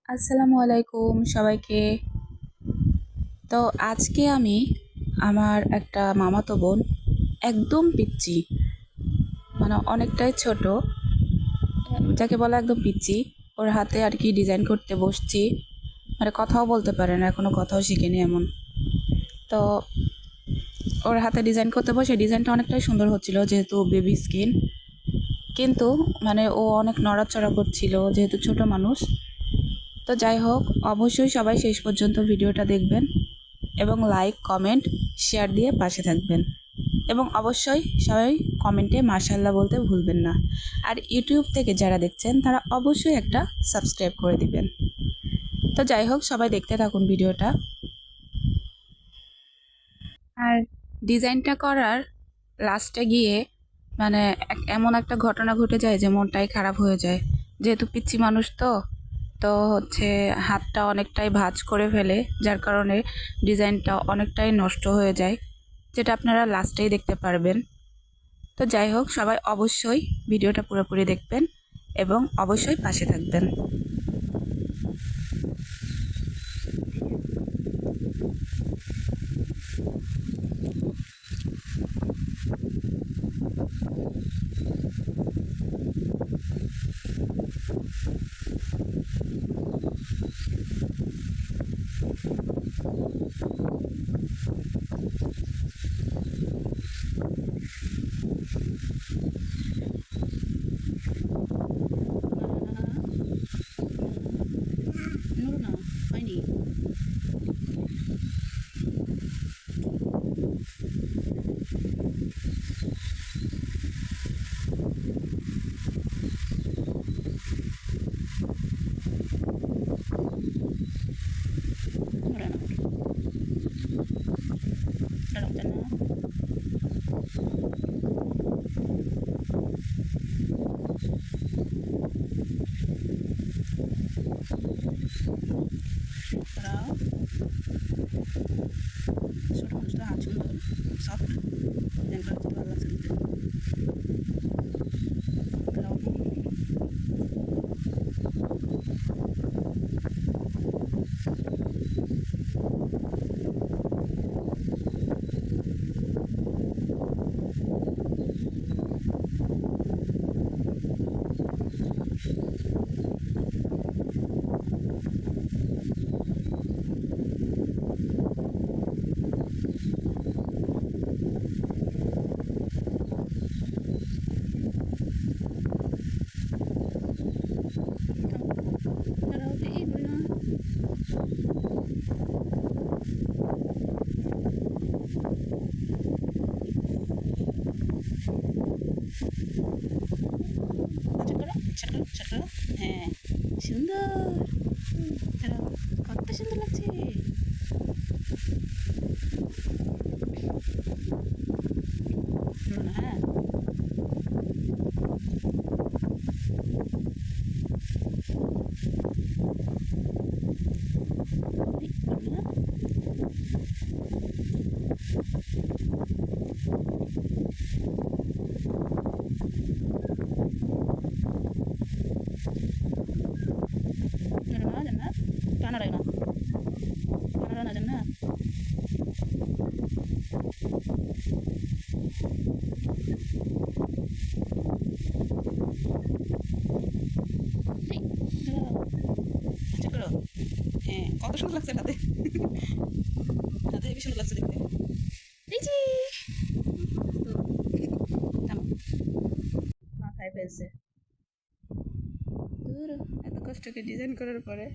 আসসালামু আলাইকুম সবাইকে। তো আজকে আমি আমার একটা মামাতো বোন, একদম পিচ্চি, মানে অনেকটাই ছোট, যাকে বলে একদম পিচ্চি, ওর হাতে আর কি ডিজাইন করতে বসছি। মানে কথাও বলতে পারে না, এখনও কথাও শিখেনি এমন। তো ওর হাতে ডিজাইন করতে বসে ডিজাইনটা অনেকটাই সুন্দর হচ্ছিল যেহেতু বেবি স্কিন, কিন্তু মানে ও অনেক নড়াচড়া করছিল যেহেতু ছোট মানুষ। তো যাই হোক, অবশ্যই সবাই শেষ পর্যন্ত ভিডিওটা দেখবেন এবং লাইক কমেন্ট শেয়ার দিয়ে পাশে থাকবেন, এবং অবশ্যই সবাই কমেন্টে মাশাআল্লাহ বলতে ভুলবেন না। আর ইউটিউব থেকে যারা দেখছেন তারা অবশ্যই একটা সাবস্ক্রাইব করে দিবেন। তো যাই হোক, সবাই দেখতে থাকুন ভিডিওটা। আর ডিজাইনটা করার লাস্টে গিয়ে মানে এমন একটা ঘটনা ঘটে যায় যে মনটাই খারাপ হয়ে যায়, যেহেতু পিচ্ছি মানুষ। তো হচ্ছে হাতটা অনেকটাই ভাঁজ করে ফেলে, যার কারণে ডিজাইনটা অনেকটাই নষ্ট হয়ে যায়, যেটা আপনারা লাস্টেই দেখতে পারবেন। তো যাই হোক, সবাই অবশ্যই ভিডিওটা পুরোপুরি দেখবেন এবং অবশ্যই পাশে থাকবেন। না, হয়নি। দাঁড়াও, ছোট মানুষটা হাত সুন্দর সফট, ডিজাইন করা ভালো লাগছে দেখতে। দাঁড়াও, দাঁড়াও, এই বলি না। আচ্ছা করো, সেট করো, সেট করো। হ্যাঁ, সুন্দর। দাঁড়াও, কত সুন্দর লাগছে। না, হ্যাঁ, এই বলি না। দাঁড়াও না, জান্নাত, টানা রাখো না, টানা না জান্নাত। এই, দাঁড়াও, আচ্ছা করো। হ্যাঁ, কত সুন্দর লাগছে হাতে, হাতে হেবি সুন্দর লাগছে দেখতে। এই যে থামো, মাথায় ফেলছে। ধুর, এত কষ্ট করে ডিজাইন করার পরে